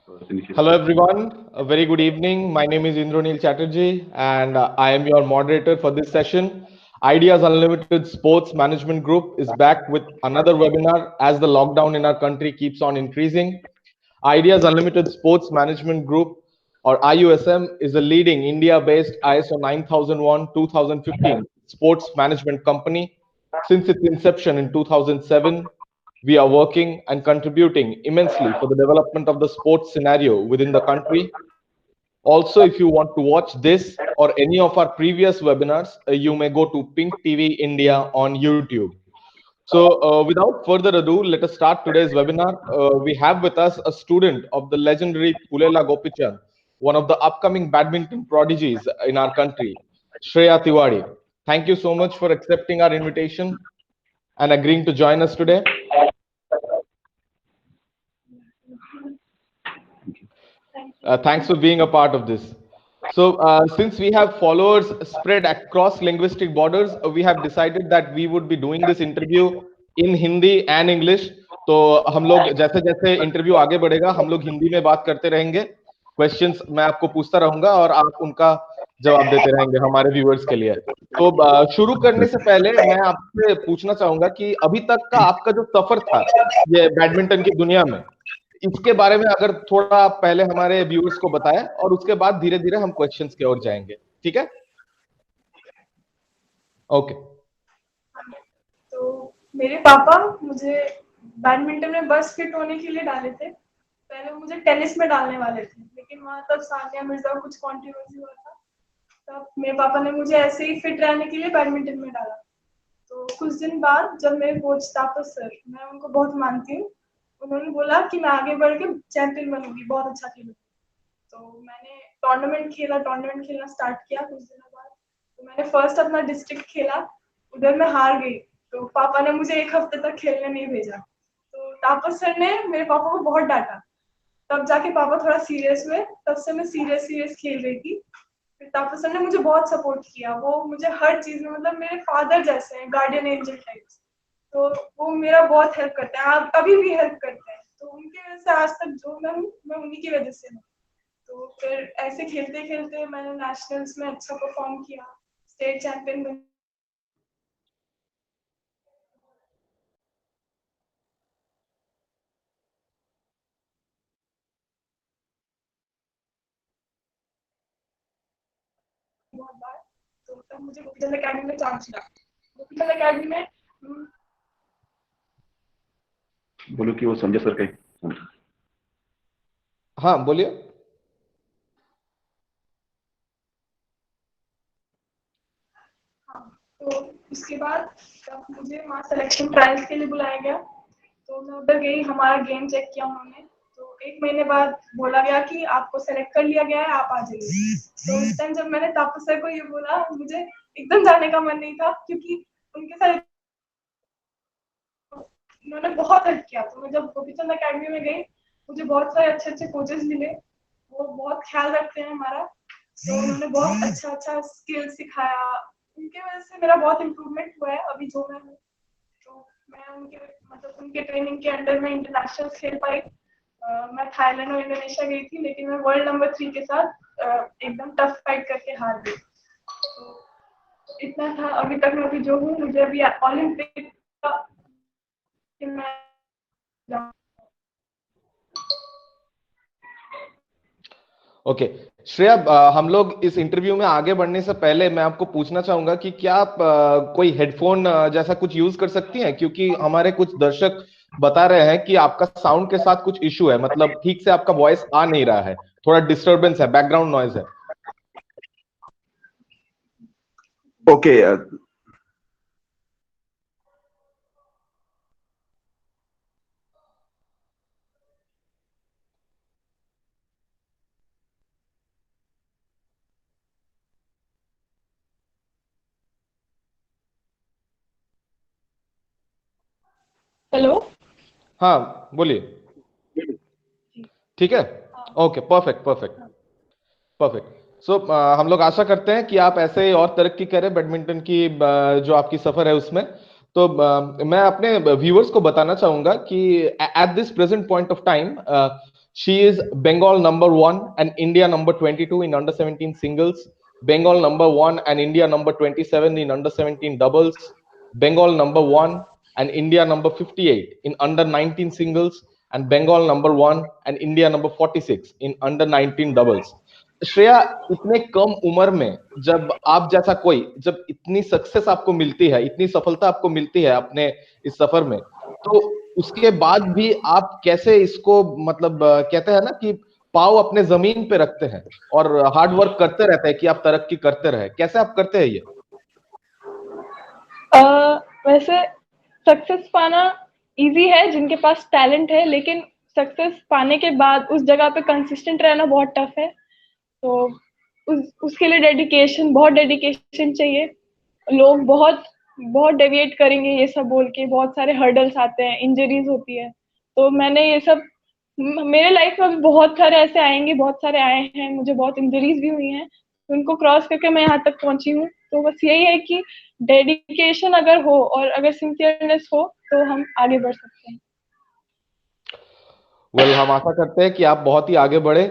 Hello everyone, a very good evening. My name is Indranil Chatterjee and I am your moderator for this session. Ideas Unlimited Sports Management Group is back with another webinar as the lockdown in our country keeps on increasing. Ideas Unlimited Sports Management Group, or IUSM, is a leading India-based ISO 9001-2015 sports management company. Since its inception in 2007, we are working and contributing immensely for the development of the sports scenario within the country. Also, if you want to watch this or any of our previous webinars, you may go to Pink TV India on YouTube. So, without further ado, let us start today's webinar. We have with us a student of the legendary Pulela Gopichand, one of the upcoming badminton prodigies in our country, Shreya Tiwari. Thank you so much for accepting our invitation and agreeing to join us today. Thanks for being a part of this. So, since we have followers spread across linguistic borders, we have decided that we would be doing this interview in Hindi and English. तो हम लोग जैसे जैसे interview आगे बढ़ेगा हम लोग हिंदी में बात करते रहेंगे. क्वेश्चंस मैं आपको पूछता रहूंगा और आप उनका जवाब देते रहेंगे हमारे व्यूअर्स के लिए. तो शुरू करने से पहले मैं आपसे पूछना चाहूंगा कि अभी तक का आपका जो सफर था ये बैडमिंटन की दुनिया में, इसके बारे में अगर थोड़ा आप पहले हमारे व्यूअर्स को बताएं और उसके बाद धीरे धीरे हम क्वेश्चंस की ओर जाएंगे. ठीक है? ओके. तो मेरे पापा मुझे बैडमिंटन में बस फिट होने के लिए डाले थे. पहले वो मुझे टेनिस में डालने वाले थे, लेकिन वहां तब सानिया मिर्जा कुछ कंट्रोवर्सी हुआ था. तब मेरे पापा ने मुझे ऐसे ही फिट रहने के लिए बैडमिंटन में डाला. तो कुछ दिन बाद जब मेरे कोच तापस सर, मैं उनको बहुत मानती हूँ, उन्होंने बोला कि मैं आगे बढ़ के चैंपियन बनूंगी, बहुत अच्छा खेलूंगी. तो मैंने टूर्नामेंट खेलना स्टार्ट किया. कुछ दिनों बाद तो मैंने फर्स्ट अपना डिस्ट्रिक्ट खेला, उधर मैं हार गई. तो पापा ने मुझे एक हफ्ते तक खेलने नहीं भेजा. तो तापस सर ने मेरे पापा को बहुत डांटा. तब जाके पापा थोड़ा सीरियस हुए. तब से मैं सीरियस खेल रही थी. फिर तापस सर ने मुझे बहुत सपोर्ट किया. वो मुझे हर चीज में, मतलब मेरे फादर जैसे हैं, गार्डियन एंजल टाइप्स. तो वो मेरा बहुत हेल्प करते हैं, अभी भी हेल्प करते हैं. तो उनकी वजह से आज तक जो मैं उन्हीं की वजह से हूँ. तो फिर ऐसे खेलते खेलते मैंने नेशनल्स में अच्छा परफॉर्म किया, स्टेट चैंपियन बनी. बहुत बार. तो तब मुझे गोपीचंद अकेडमी में चांस मिला. गोपीचंद अकेडमी में बोलो कि वो संजय सर का. हाँ बोलिए. तो उसके बाद तब मुझे वहाँ सिलेक्शन ट्रायल्स के लिए बुलाया गया. तो मैं उधर गई, हमारा गेम चेक किया उन्होंने. तो 1 महीने बाद बोला गया कि आपको सेलेक्ट कर लिया गया है, आप आ जाइए. तो उस टाइम जब मैंने तापस सर को ये बोला, मुझे एकदम जाने का मन नहीं था, क्योंकि उनके साथ उन्होंने बहुत हेल्प किया. तो मैं जब गोपीचंद अकेडमी में गई, मुझे बहुत सारे अच्छे अच्छे कोचेस मिले. वो बहुत ख्याल रखते हैं हमारा. तो उन्होंने बहुत अच्छा स्किल सिखाया. उनके वजह से मेरा बहुत इम्प्रूवमेंट हुआ है अभी जो मैं हूँ. तो मैं उनके ट्रेनिंग के अंडर में इंटरनेशनल खेल पाई. मैं थाईलैंड और इंडोनेशिया गई थी, लेकिन मैं वर्ल्ड नंबर 3 के साथ एकदम टफ फाइट करके हार गई. तो इतना था अभी तक. मैं अभी जो हूँ, मुझे अभी ओलंपिक का ओके. श्रेया, हम लोग इस इंटरव्यू में आगे बढ़ने से पहले मैं आपको पूछना चाहूंगा कि क्या आप कोई हेडफोन जैसा कुछ यूज कर सकती हैं, क्योंकि हमारे कुछ दर्शक बता रहे हैं कि आपका साउंड के साथ कुछ इशू है, मतलब ठीक से आपका वॉइस आ नहीं रहा है, थोड़ा डिस्टरबेंस है, बैकग्राउंड नॉइज है. ओके. हेलो. हाँ बोलिए. ठीक है. Okay. Perfect perfect perfect. So हम लोग आशा करते हैं कि आप ऐसे ही और तरक्की करें बैडमिंटन की जो आपकी सफर है उसमें. तो मैं अपने व्यूअर्स को बताना चाहूंगा कि at this present point of time She is Bengal number 1 and India number 22 in under 17 singles, Bengal number 1 and India number 27 in under 17 doubles, Bengal number 1 and India number 58 in under 19 singles, and Bengal number 1 and India number 46 in under 19 doubles. Shreya, इतने कम उम्र में जब आप जैसा कोई, जब इतनी success आपको मिलती है, इतनी सफलता आपको मिलती है अपने इस सफर में, तो उसके बाद भी आप कैसे इसको, मतलब कहते हैं ना कि पाँव अपने जमीन पे रखते हैं और हार्ड वर्क करते रहते हैं कि आप तरक्की करते रहे, कैसे आप करते हैं ये? वैसे सक्सेस पाना इजी है जिनके पास टैलेंट है, लेकिन सक्सेस पाने के बाद उस जगह पे कंसिस्टेंट रहना बहुत टफ है। तो उसके लिए बहुत डेडिकेशन चाहिए। लोग बहुत बहुत डेविएट करेंगे ये सब बोल के, बहुत सारे हर्डल्स आते हैं, इंजरीज होती है। तो मैंने ये सब, मेरे लाइफ में बहुत सारे ऐसे आएंगे, बहुत सारे आए हैं, मुझे बहुत इंजरीज भी हुई हैं, उनको क्रॉस करके मैं यहाँ तक पहुंची हूँ। तो बस यही है कि डेडिकेशन अगर हो और अगर सिंसियरनेस हो तो हम आगे बढ़ सकते हैं। वेल, हम आशा करते हैं कि आप बहुत ही आगे बढ़े।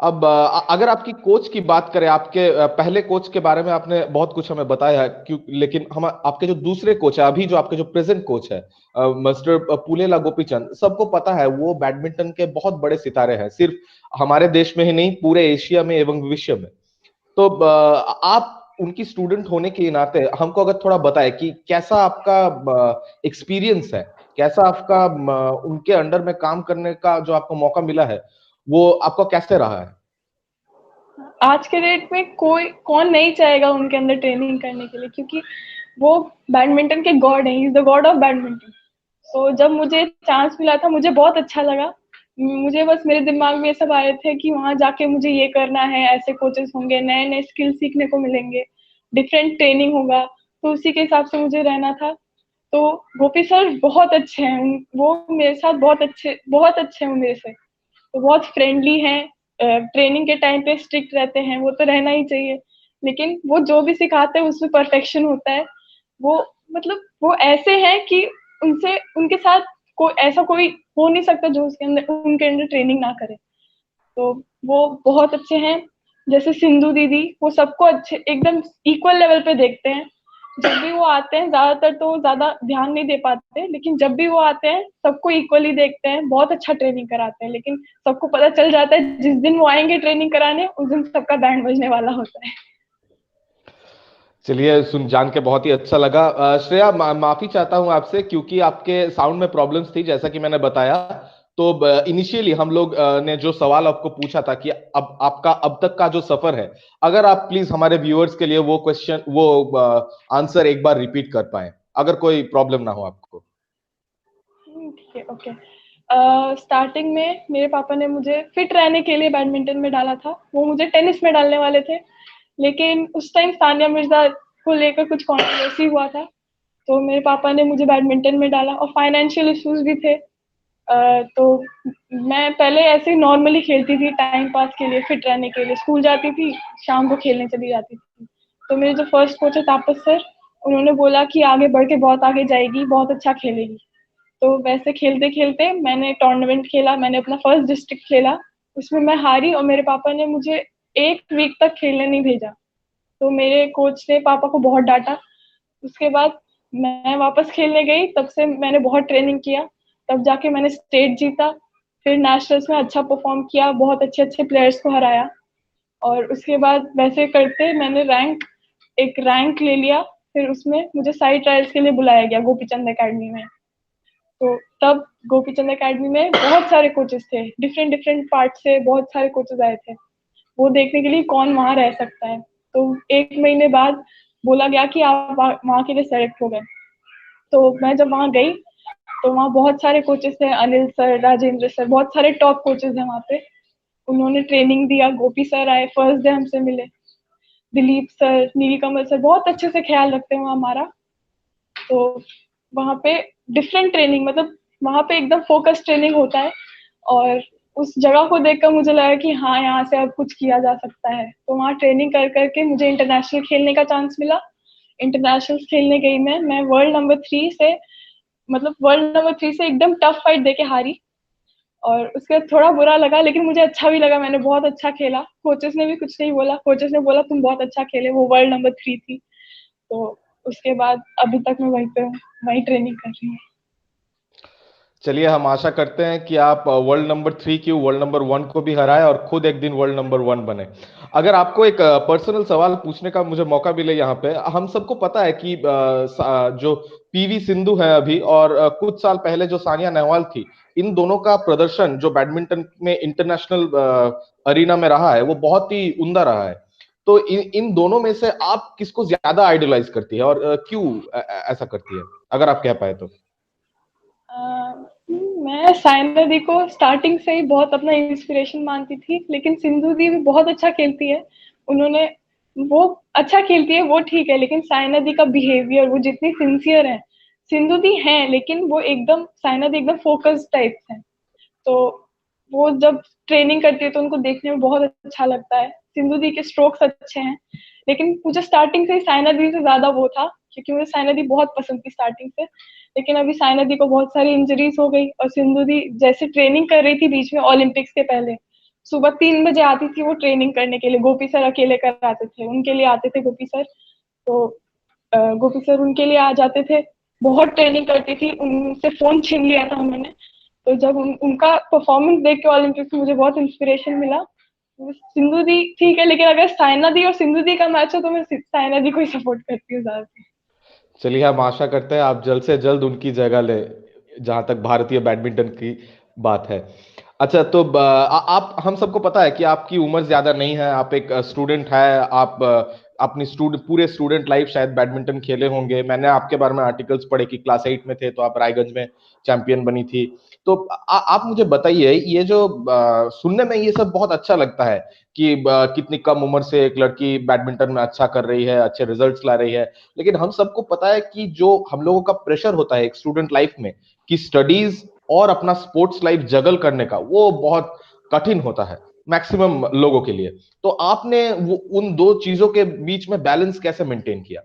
अब अगर आपकी कोच की बात करें, आपके पहले कोच के बारे में आपने बहुत कुछ हमें बताया है, क्यों, लेकिन हम आपके जो दूसरे कोच है, अभी जो आपके जो प्रेजेंट कोच है, मिस्टर पुलेला गोपीचंद, सबको पता है वो बैडमिंटन के बहुत बड़े सितारे हैं, सिर्फ हमारे देश में ही नहीं, पूरे एशिया में एवं विश्व में। तो आप उनकी स्टूडेंट होने के नाते हमको अगर थोड़ा बताएं कि कैसा आपका एक्सपीरियंस है, कैसा आपका उनके अंडर में काम करने का जो आपको मौका मिला है, वो आपका कैसे रहा है? आज के डेट में कौन नहीं चाहेगा उनके अंदर ट्रेनिंग करने के लिए, क्योंकि वो बैडमिंटन के गॉड हैं, is the God of badminton. तो जब मुझे चांस मिला था मुझे बहुत अच्छा लगा। मुझे बस मेरे दिमाग में ये सब आए थे कि वहां जाके मुझे ये करना है, ऐसे कोचेस होंगे, नए नए स्किल सीखने को मिलेंगे, डिफरेंट ट्रेनिंग होगा, तो उसी के हिसाब से मुझे रहना था। तो गोपी सर बहुत अच्छे हैं, वो मेरे साथ बहुत अच्छे हैं वो मेरे से। तो बहुत फ्रेंडली हैं, ट्रेनिंग के टाइम पे स्ट्रिक्ट रहते हैं, वो तो रहना ही चाहिए, लेकिन वो जो भी सिखाते हैं उसमें परफेक्शन होता है। वो मतलब वो ऐसे हैं कि उनके साथ कोई हो नहीं सकता जो उनके अंदर ट्रेनिंग ना करे। तो वो बहुत अच्छे हैं। जैसे सिंधु दीदी, वो सबको अच्छे एकदम इक्वल लेवल पे देखते हैं। जब भी वो आते हैं, ज्यादातर तो ज्यादा ध्यान नहीं दे पाते, लेकिन जब भी वो आते हैं सबको इक्वली देखते हैं, बहुत अच्छा ट्रेनिंग कराते हैं। लेकिन सबको पता चल जाता है जिस दिन वो आएंगे ट्रेनिंग कराने, उस दिन सबका बैंड बजने वाला होता है। चलिए, सुन जान के बहुत ही अच्छा लगा। श्रेया, माफी चाहता हूं आपसे, क्योंकि आपके साउंड में प्रॉब्लम्स थी, जैसा कि मैंने बताया। तो इनिशियली हम लोग ने जो सवाल आपको पूछा था कि अब आपका अब तक का जो सफर है, अगर आप प्लीज हमारे व्यूअर्स के लिए वो आंसर एक बार रिपीट कर पाए, अगर कोई प्रॉब्लम ना हो आपको। ठीक है, ओके। स्टार्टिंग में मेरे पापा ने मुझे फिट रहने के लिए बैडमिंटन में डाला था। वो मुझे टेनिस में डालने वाले थे, लेकिन उस टाइम सानिया मिर्जा को लेकर कुछ कंट्रोवर्सी हुआ था, तो मेरे पापा ने मुझे बैडमिंटन में डाला, और फाइनेंशियल इश्यूज भी थे। तो मैं पहले ऐसे ही नॉर्मली खेलती थी, टाइम पास के लिए, फिट रहने के लिए स्कूल जाती थी, शाम को खेलने चली जाती थी। तो मेरे जो फर्स्ट कोच है तापस सर, उन्होंने बोला कि आगे बढ़ के बहुत आगे जाएगी, बहुत अच्छा खेलेगी। तो वैसे खेलते खेलते मैंने टूर्नामेंट खेला, मैंने अपना फर्स्ट डिस्ट्रिक्ट खेला, उसमें मैं हारी, और मेरे पापा ने मुझे एक वीक तक खेलने नहीं भेजा। तो मेरे कोच ने पापा को बहुत डांटा। उसके बाद मैं वापस खेलने गई, तब से मैंने बहुत ट्रेनिंग किया, तब जाके मैंने स्टेट जीता, फिर नेशनल्स में अच्छा परफॉर्म किया, बहुत अच्छे अच्छे प्लेयर्स को हराया। और उसके बाद वैसे करते मैंने एक रैंक ले लिया। फिर उसमें मुझे साइड ट्रायल्स के लिए बुलाया गया गोपीचंद एकेडमी में। तो तब गोपीचंद एकेडमी में बहुत सारे कोचेस थे, डिफरेंट डिफरेंट पार्ट से बहुत सारे कोचेस आए थे, वो देखने के लिए कौन वहां रह सकता है। तो 1 महीने बाद बोला गया कि आप वहां के लिए सेलेक्ट हो गए। तो मैं जब वहां गई तो वहाँ बहुत सारे कोचेस थे, अनिल सर, राजेंद्र सर, बहुत सारे टॉप कोचेस हैं वहाँ पे। उन्होंने ट्रेनिंग दिया, गोपी सर आए, फर्स्ट डे हमसे मिले, दिलीप सर, नीलकमल सर, बहुत अच्छे से ख्याल रखते हैं वहाँ हमारा। तो वहाँ पे डिफरेंट ट्रेनिंग, मतलब वहाँ पे एकदम फोकस ट्रेनिंग होता है। और उस जगह को देखकर मुझे लगा कि हाँ, यहाँ से अब कुछ किया जा सकता है। तो वहाँ ट्रेनिंग कर करके मुझे इंटरनेशनल खेलने का चांस मिला। इंटरनेशनल खेलने गई मैं वर्ल्ड नंबर 3 से, मतलब वर्ल्ड नंबर 3 से एकदम टफ फाइट देके हारी। और उसके बाद थोड़ा बुरा लगा, लेकिन मुझे अच्छा भी लगा, मैंने बहुत अच्छा खेला। कोचेस ने भी कुछ नहीं बोला, कोचेस ने बोला तुम बहुत अच्छा खेले, वो वर्ल्ड नंबर 3 थी। तो उसके बाद अभी तक मैं वहीं पे हूँ, वहीं ट्रेनिंग कर रही हूँ। चलिए, हम आशा करते हैं कि आप वर्ल्ड नंबर 3 की वर्ल्ड नंबर 1 को भी हराए और खुद एक दिन वर्ल्ड नंबर 1 बने। अगर आपको एक पर्सनल सवाल पूछने का मुझे मौका मिले यहाँ पे, हम सबको पता है कि जो पीवी सिंधु है अभी और कुछ साल पहले जो सानिया नेहवाल थी, इन दोनों का प्रदर्शन जो बैडमिंटन में इंटरनेशनल अरीना में रहा है वो बहुत ही उम्दा रहा है। तो इन दोनों में से आप किसको ज्यादा आइडलाइज करती है और क्यों ऐसा करती है, अगर आप कह पाए तो? मैं सायना दी को स्टार्टिंग से ही बहुत अपना इंस्पिरेशन मानती थी, लेकिन सिंधु दी भी बहुत अच्छा खेलती है। उन्होंने वो अच्छा खेलती है, वो ठीक है, लेकिन सायना दी का बिहेवियर, वो जितनी सिंसियर है, सिंधु दी है, लेकिन वो एकदम सायना दी एकदम फोकस टाइप है। तो वो जब ट्रेनिंग करती है तो उनको देखने में बहुत अच्छा लगता है। सिंधु दी के स्ट्रोक्स अच्छे हैं, लेकिन मुझे स्टार्टिंग से ही सायना दी से ज्यादा वो था, क्योंकि मुझे सायना दी बहुत पसंद थी स्टार्टिंग से। लेकिन अभी सायना दी को बहुत सारी इंजरीज हो गई, और सिंधु दी जैसे ट्रेनिंग कर रही थी बीच में ओलंपिक्स के पहले, सुबह 3 बजे आती थी वो ट्रेनिंग करने के लिए। गोपी सर अकेले कर आते थे, उनके लिए आते थे गोपी सर। तो गोपी सर उनके लिए आ जाते थे, बहुत ट्रेनिंग करती थी, उनसे फोन छीन लिया था उन्होंने। तो जब उनका परफॉर्मेंस देख के ओलंपिक्स में मुझे बहुत इंस्पिरेशन मिला। सिंधु दी ठीक है, लेकिन अगर साइना दी और सिंधु दी का मैच हो तो मैं साइना दी को ही सपोर्ट करती हूँ ज्यादा। चलिए, हम आशा करते हैं आप जल्द से जल्द उनकी जगह ले, जहां तक भारतीय बैडमिंटन की बात है। अच्छा, तो आप, हम सबको पता है कि आपकी उम्र ज्यादा नहीं है, आप एक स्टूडेंट है, आप अपनी पूरे स्टूडेंट लाइफ शायद बैडमिंटन खेले होंगे। मैंने आपके बारे में आर्टिकल्स पढ़े कि क्लास 8 में थे तो आप रायगंज में चैंपियन बनी थी। तो आप मुझे बताइए, ये जो सुनने में ये सब बहुत अच्छा लगता है कि कितनी कम उम्र से एक लड़की बैडमिंटन में अच्छा कर रही है, अच्छे रिजल्ट्स ला रही है, लेकिन हम सबको पता है कि जो हम लोगों का प्रेशर होता है एक स्टूडेंट लाइफ में, कि स्टडीज और अपना स्पोर्ट्स लाइफ जगल करने का, वो बहुत कठिन होता है मैक्सिमम लोगों के लिए। तो आपने उन दो चीजों के बीच में बैलेंस कैसे मेंटेन किया?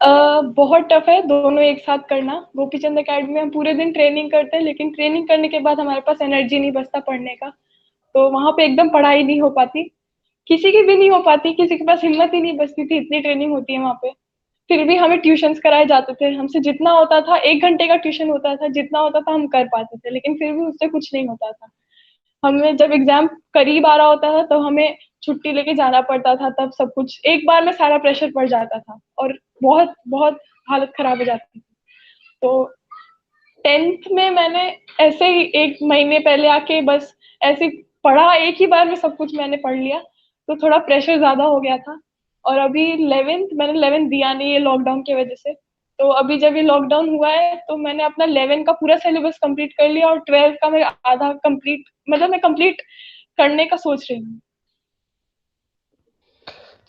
बहुत टफ है दोनों एक साथ करना। गोपीचंद अकेडमी में हम पूरे दिन ट्रेनिंग करते हैं, लेकिन ट्रेनिंग करने के बाद हमारे पास एनर्जी नहीं बचता पढ़ने का। तो वहां पे एकदम पढ़ाई नहीं हो पाती, किसी की भी नहीं हो पाती, किसी के पास हिम्मत ही नहीं बचती थी, इतनी ट्रेनिंग होती है वहां पे। फिर भी हमें ट्यूशंस कराए जाते थे, हमसे जितना होता था, 1 घंटे का ट्यूशन होता था, जितना होता था हम कर पाते थे, लेकिन फिर भी उससे कुछ नहीं होता था। हमें जब एग्जाम करीब आ रहा होता था तो हमें छुट्टी लेके जाना पड़ता था, तब सब कुछ एक बार में सारा प्रेशर पड़ जाता था, और बहुत बहुत हालत खराब हो जाती थी। तो 10th में मैंने ऐसे ही 1 महीने पहले आके बस ऐसे पढ़ा, एक ही बार में सब कुछ मैंने पढ़ लिया, तो थोड़ा प्रेशर ज्यादा हो गया था। और अभी 11th, मैंने 11th दिया नहीं ये लॉकडाउन की वजह से। तो अभी जब ये लॉकडाउन हुआ है तो मैंने अपना 11 का पूरा सिलेबस कंप्लीट कर लिया, और 12 का मैं आधा कंप्लीट, मतलब मैं कंप्लीट करने का सोच रही हूँ।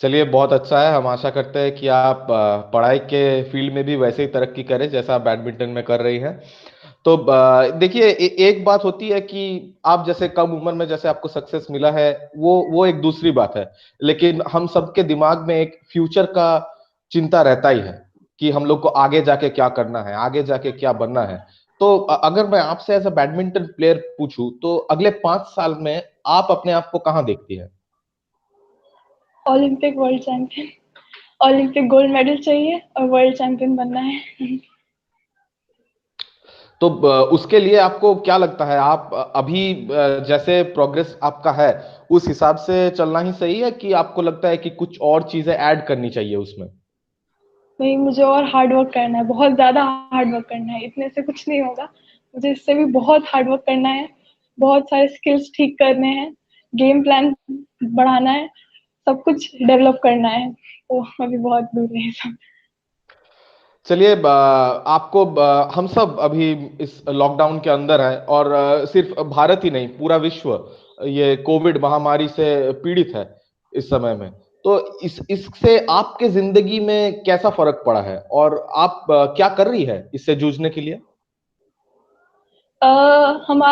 चलिए, बहुत अच्छा है। हम आशा करते हैं कि आप पढ़ाई के फील्ड में भी वैसे ही तरक्की करें जैसा आप बैडमिंटन में कर रही हैं। तो देखिए, एक बात होती है कि आप जैसे कम उम्र में जैसे आपको सक्सेस मिला है, वो एक दूसरी बात है। लेकिन हम सबके दिमाग में एक फ्यूचर का चिंता रहता ही है कि हम लोग को आगे जाके क्या करना है, आगे जाके क्या बनना है। तो अगर मैं आपसे एज अ बैडमिंटन प्लेयर पूछूं तो अगले 5 साल में आप अपने आप को कहाँ देखती हैं? Olympic world champion, Olympic gold medal चाहिए और वर्ल्ड चैंपियन बनना है। तो उसके लिए आपको क्या लगता है, आप अभी जैसे प्रोग्रेस आपका है उस हिसाब से चलना ही सही है, कि आपको लगता है कि कुछ और चीजें ऐड करनी चाहिए उसमें? नहीं, मुझे और हार्ड वर्क करना है, बहुत ज्यादा हार्ड वर्क करना है, इतने से कुछ नहीं होगा। मुझे इससे भी बहुत हार्ड वर्क करना है, बहुत सारे स्किल्स ठीक करने हैं, गेम प्लान बढ़ाना है, सब कुछ डेवलप करना है। तो अभी बहुत दूर है सब। चलिए, आपको हम सब अभी इस लॉकडाउन के अंदर है, और सिर्फ भारत ही नहीं, पूरा विश्व ये कोविड महामारी से पीड़ित है इस समय में। तो इससे आपके जिंदगी में कैसा फर्क पड़ा है, और आप क्या कर रही है इससे जूझने के लिए? हम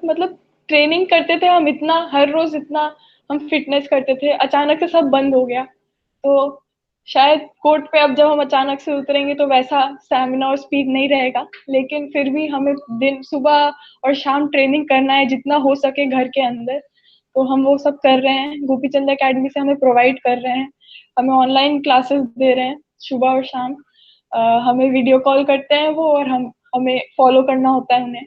मतलब ट्रेनिंग करते थे हम, इतना हर रोज इतना हम फिटनेस करते थे, अचानक से सब बंद हो गया। तो शायद कोर्ट पे अब जब हम अचानक से उतरेंगे तो वैसा स्टैमिना और स्पीड नहीं रहेगा, लेकिन फिर भी हमें दिन सुबह और शाम ट्रेनिंग करना है जितना हो सके घर के अंदर। तो हम वो सब कर रहे हैं, गोपी चंद अकेडमी से हमें प्रोवाइड कर रहे हैं, हमें ऑनलाइन क्लासेस दे रहे हैं सुबह और शाम। हमें वीडियो कॉल करते हैं वो, और हमें फॉलो करना होता है उन्हें।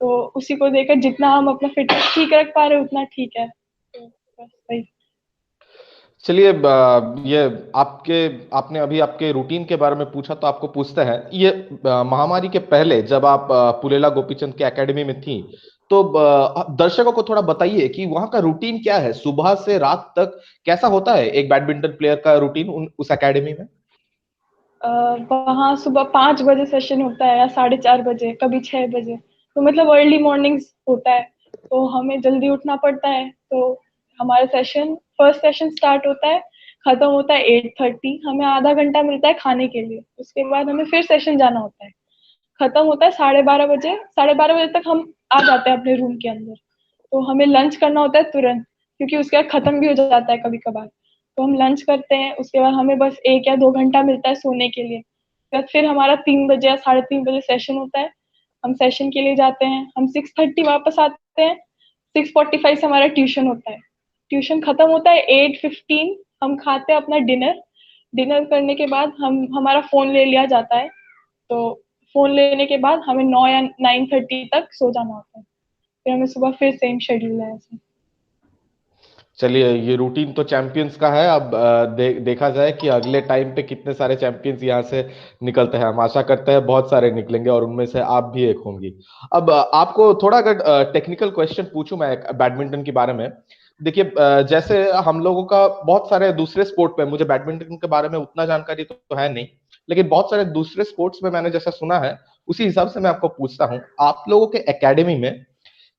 तो उसी को देकर जितना हम अपना फिटनेस ठीक रख पा रहे हैं उतना ठीक है। तो बस वही। चलिए, ये आपके आपने अभी आपके रूटीन के बारे में पूछा तो आपको पूछते हैं, ये महामारी के पहले जब आप पुलेला गोपीचंद के एकेडमी में थी, तो दर्शकों को थोड़ा बताइए कि वहाँ का रूटीन क्या है, सुबह से रात तक कैसा होता है एक बैडमिंटन प्लेयर का रूटीन उस एकेडमी में। वहाँ सुबह 5 बजे सेशन होता है, या 4:30 बजे, कभी 6 बजे। तो मतलब अर्ली मॉर्निंग्स होता है, तो हमें जल्दी उठना पड़ता है। तो हमारा सेशन, फर्स्ट सेशन स्टार्ट होता है, खत्म होता है 8:30। हमें आधा घंटा मिलता है खाने के लिए, उसके बाद हमें फिर सेशन जाना होता है। खत्म होता है 12:30 बजे। 12:30 बजे तक हम आ जाते हैं अपने रूम के अंदर। तो हमें लंच करना होता है तुरंत, क्योंकि उसके बाद खत्म भी हो जाता है कभी कभार। तो हम लंच करते हैं, उसके बाद हमें बस 1 या 2 घंटा मिलता है सोने के लिए। उसके बाद फिर हमारा 3 बजे या 3:30 बजे सेशन होता है। हम सेशन के लिए जाते हैं, हम 6:30 वापस आते हैं। 6:45 से हमारा ट्यूशन होता है। ट्यूशन खत्म होता है 8:15। हम खाते हैं अपना डिनर। डिनर करने के बाद हम हमारा फोन ले लिया जाता है। तो फोन लेने के बाद हमें 9 या 9:30 तक सो जाना होता है। फिर हमें सुबह फिर सेम शेड्यूल है ऐसे। चलिए, ये रूटीन तो चैंपियंस का है। अब देखा जाए कि अगले टाइम पे कितने सारे चैंपियंस यहाँ से निकलते हैं। हम आशा करते हैं बहुत सारे निकलेंगे और उनमें से आप भी एक होंगी। अब आपको थोड़ा अगर टेक्निकल क्वेश्चन पूछूं मैं बैडमिंटन के बारे में। देखिए, जैसे हम लोगों का बहुत सारे दूसरे स्पोर्ट पे, मुझे बैडमिंटन के बारे में उतना जानकारी तो है नहीं, लेकिन बहुत सारे दूसरे स्पोर्ट्स में मैंने जैसा सुना है उसी हिसाब से मैं आपको पूछता हूँ, आप लोगों के एकेडमी में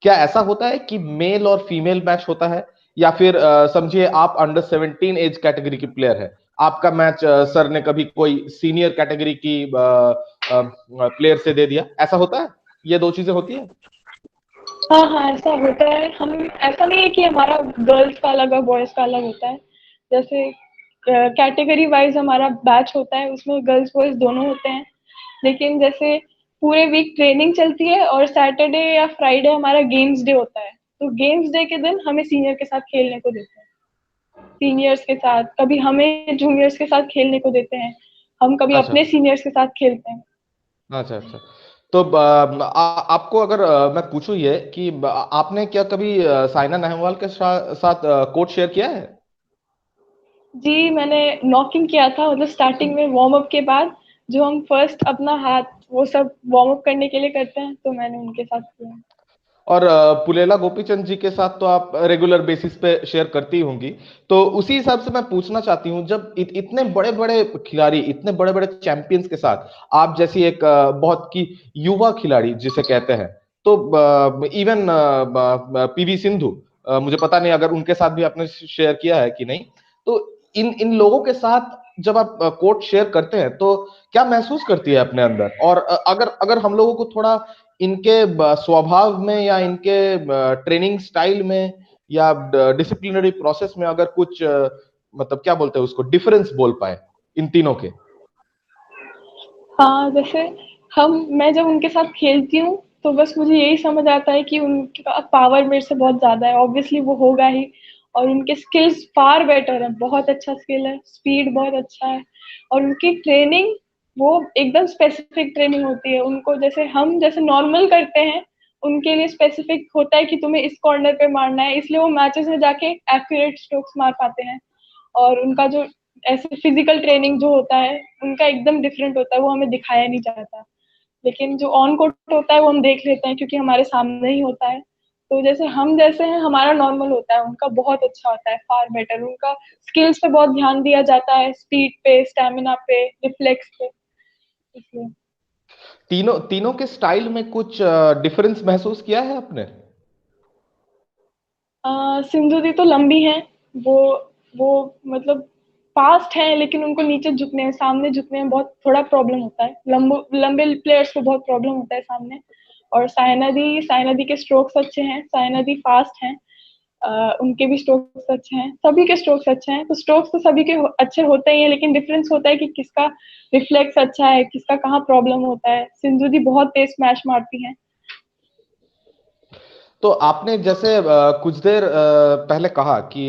क्या ऐसा होता है कि मेल और फीमेल मैच होता है, या फिर समझिए आप अंडर 17 एज कैटेगरी की प्लेयर है, आपका मैच सर ने कभी कोई सीनियर कैटेगरी की प्लेयर से दे दिया, ऐसा होता है? ये दो चीजें होती है। हाँ हाँ, ऐसा होता है। हम, ऐसा नहीं है कि हमारा गर्ल्स का अलग और बॉयज का अलग होता है। जैसे कैटेगरी वाइज हमारा बैच होता है, उसमें गर्ल्स बॉयज दोनों होते हैं। लेकिन जैसे पूरे वीक ट्रेनिंग चलती है, और सैटरडे या फ्राइडे हमारा गेम्स डे होता है। तो गेम्स डे के दिन हमें सीनियर के साथ खेलने को देते हैं, सीनियर्स के साथ। कभी हमें जूनियर्स के साथ खेलने को देते हैं, हम कभी अच्छा, अपने सीनियर्स के साथ खेलते हैं। अच्छा, अच्छा। तो आपको अगर मैं पूछूं ये कि आपने क्या कभी साइना नेहवाल के साथ कोर्ट शेयर किया है? जी, मैंने नॉकिंग किया था, मतलब स्टार्टिंग में वार्म अप के बाद जो हम फर्स्ट अपना हाथ वो सब वार्म अप करने के लिए करते हैं, तो मैंने उनके साथ किया है। और पुलेला गोपीचंद जी के साथ तो आप रेगुलर बेसिस पे शेयर करती होंगी। तो उसी हिसाब से मैं पूछना चाहती हूँ, जब इतने बड़े बड़े खिलाड़ी, इतने बड़े बड़े चैंपियंस के साथ आप जैसी एक बहुत की युवा खिलाड़ी जिसे कहते हैं, तो इवन पीवी सिंधु, मुझे पता नहीं अगर उनके साथ भी आपने शेयर किया है कि नहीं। तो इन इन लोगों के साथ जब आप कोर्ट शेयर करते हैं तो क्या महसूस करती है अपने अंदर? और अगर अगर हम लोगों को थोड़ा इनके स्वभाव में या इनके ट्रेनिंग स्टाइल में या डिसिप्लिनरी प्रोसेस में अगर कुछ मतलब क्या बोलते हैं उसको, डिफरेंस बोल पाए इन तीनों के। हाँ, जैसे मैं जब उनके साथ खेलती हूँ तो बस मुझे यही समझ आता है कि उनका पावर मेरे से बहुत ज्यादा है, ऑब्वियसली वो होगा ही। और उनके स्किल्स फार बेटर है, बहुत अच्छा स्किल है, स्पीड बहुत अच्छा है। और उनकी ट्रेनिंग, वो एकदम स्पेसिफिक ट्रेनिंग होती है। उनको जैसे हम जैसे नॉर्मल करते हैं, उनके लिए स्पेसिफिक होता है कि तुम्हें इस कॉर्नर पे मारना है, इसलिए वो मैचेस में जाके एक्यूरेट स्ट्रोक्स मार पाते हैं। और उनका जो ऐसे फिजिकल ट्रेनिंग जो होता है उनका एकदम डिफरेंट होता है, वो हमें दिखाया नहीं जाता। लेकिन जो ऑन कोर्ट होता है वो हम देख लेते हैं, क्योंकि हमारे सामने ही होता है। तो जैसे हम जैसे हैं, हमारा नॉर्मल होता है, उनका बहुत अच्छा होता है, फार बेटर। उनका स्किल्स पे बहुत ध्यान दिया जाता है, स्पीड पे, स्टेमिना पे, रिफ्लेक्स पे, इसलिए। तीनों तीनों के स्टाइल में कुछ डिफरेंस महसूस किया है आपने? सिंधु दी तो लंबी हैं। वो वो मतलब फास्ट हैं, लेकिन उनको नीचे झुकने में, सामने झुकने में बहुत थोड़ा प्रॉब्लम होता है। लंबे प्लेयर्स को बहुत प्रॉब्लम होता है सामने। और सायना दी के स्ट्रोक्स अच्छे हैं, सायना दी फास्ट हैं। उनके भी स्ट्रोक्स अच्छे हैं, सभी के स्ट्रोक्स अच्छे हैं। तो स्ट्रोक्स तो सभी के अच्छे होते ही हैं, लेकिन डिफरेंस होता है कि किसका रिफ्लेक्स अच्छा है, किसका कहाँ प्रॉब्लम होता है। सिंधु दी बहुत तेज स्मैश मारती हैं। तो आपने जैसे कुछ देर पहले कहा कि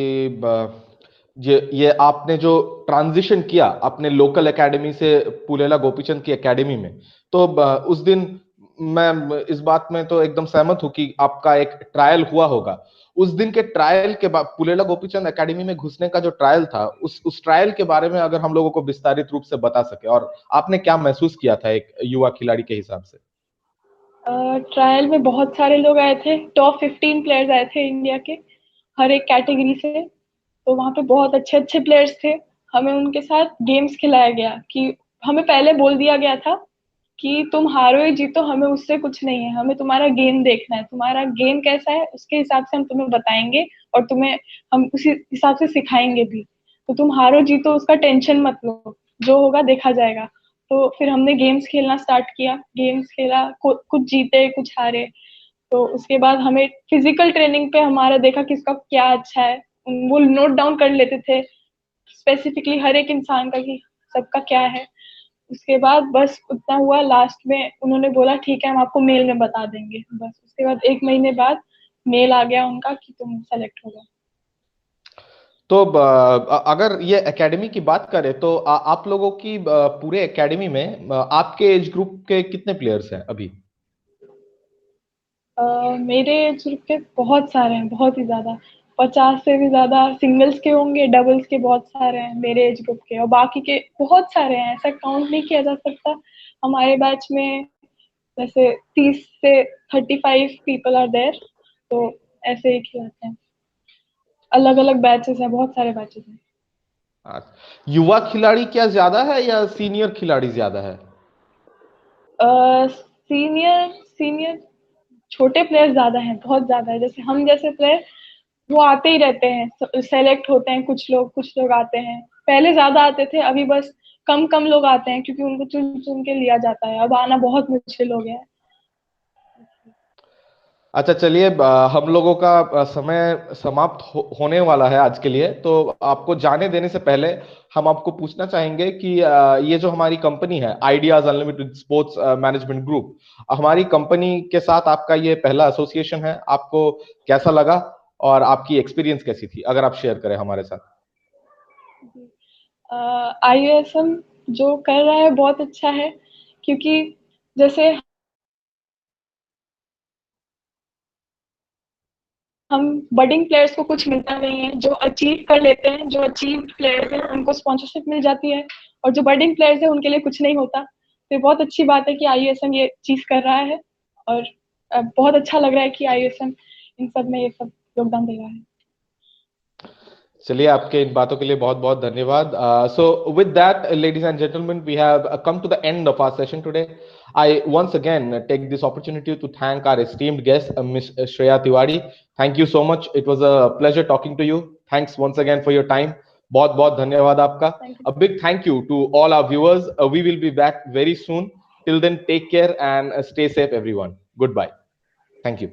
ये आपने जो ट्रांजिशन किया अपने लोकल एकेडमी से पुलेला गोपीचंद की एकेडमी में, तो उस दिन मैं इस बात में तो एकदम सहमत हूं कि आपका एक ट्रायल हुआ होगा। उस दिन के ट्रायल के बाद पुलेला गोपीचंद एकेडमी में घुसने का जो ट्रायल था, उस ट्रायल के बारे में अगर हम लोगों को विस्तारित रूप से बता सके, और आपने क्या महसूस किया था एक युवा खिलाड़ी के हिसाब से। ट्रायल में बहुत सारे लोग आए थे, टॉप 15 प्लेयर्स आए थे इंडिया के, हर एक कैटेगरी से। तो वहाँ पे बहुत अच्छे अच्छे प्लेयर्स थे। हमें उनके साथ गेम्स खिलाया गया कि हमें पहले बोल दिया गया था कि तुम हारो या जीतो हमें उससे कुछ नहीं है, हमें तुम्हारा गेम देखना है, तुम्हारा गेम कैसा है उसके हिसाब से हम तुम्हें बताएंगे और तुम्हें हम उसी हिसाब से सिखाएंगे भी। तो तुम हारो जीतो उसका टेंशन मत लो, जो होगा देखा जाएगा। तो फिर हमने गेम्स खेलना स्टार्ट किया, गेम्स खेला, कुछ जीते कुछ हारे। तो उसके बाद हमें फिजिकल ट्रेनिंग पे हमारा देखा किसका क्या अच्छा है, वो नोट डाउन कर लेते थे स्पेसिफिकली हर एक इंसान का कि सबका क्या है। उसके बाद बस उतना हुआ, लास्ट में उन्होंने बोला ठीक है हम आपको मेल में बता देंगे। बस उसके बाद 1 महीने बाद मेल आ गया उनका कि तुम सेलेक्ट हो गए। तो अगर ये एकेडमी की बात करें तो आप लोगों की पूरे एकेडमी में आपके एज ग्रुप के कितने प्लेयर्स हैं अभी। मेरे एज ग्रुप के बहुत सारे हैं, बहुत ही ज्यादा, 50 से भी ज्यादा सिंगल्स के होंगे, डबल्स के बहुत सारे हैं मेरे एज ग्रुप के, और बाकी के बहुत सारे हैं, ऐसा काउंट नहीं किया जा सकता। हमारे बैच में जैसे 30 से 35 पीपल आर देयर। तो ऐसे ही खिलाते हैं, अलग अलग बैचेस हैं, बहुत सारे बैचेस हैं। युवा खिलाड़ी क्या ज्यादा है या सीनियर खिलाड़ी ज्यादा है। सीनियर सीनियर छोटे प्लेयर ज्यादा हैं, बहुत ज्यादा है। जैसे हम जैसे प्लेयर वो आते ही रहते हैं, सेलेक्ट होते हैं, कुछ लोग आते हैं। पहले ज्यादा आते थे, अभी बस कम कम लोग आते हैं क्योंकि उनको चुन चुन के लिया जाता है, अब आना बहुत मुश्किल हो गया है। अच्छा चलिए, हम लोगों का समय समाप्त होने वाला है आज के लिए। तो आपको जाने देने से पहले हम आपको पूछना चाहेंगे कि ये जो हमारी कंपनी है ideas unlimited sports management group, हमारी कंपनी के साथ आपका ये पहला एसोसिएशन है, आपको कैसा लगा और आपकी एक्सपीरियंस कैसी थी, अगर आप शेयर करें हमारे साथ। IUSM जो कर रहा है बहुत अच्छा है, क्योंकि जैसे हम बडिंग प्लेयर्स को कुछ मिलता नहीं है, जो अचीव कर लेते हैं, जो अचीव प्लेयर्स हैं उनको स्पॉन्सरशिप मिल जाती है, और जो बडिंग प्लेयर्स है उनके लिए कुछ नहीं होता। तो ये बहुत अच्छी बात है कि IUSM ये चीज कर रहा है, और बहुत अच्छा लग रहा है कि IUSM इन सब में ये सब योगदान दे रहा है। चलिए, आपके इन बातों के लिए बहुत बहुत धन्यवाद। So with that ladies and gentleman, we have come to the end of our session today. I once again take this opportunity to thank our esteemed guest, Ms. Shreya Tiwari. Thank you so much. It was a pleasure talking to you. Thanks once again for your time. बहुत बहुत धन्यवाद आपका. A big thank you to all our viewers. We will be back very soon. Till then, take care and stay safe, everyone. Goodbye. Thank you.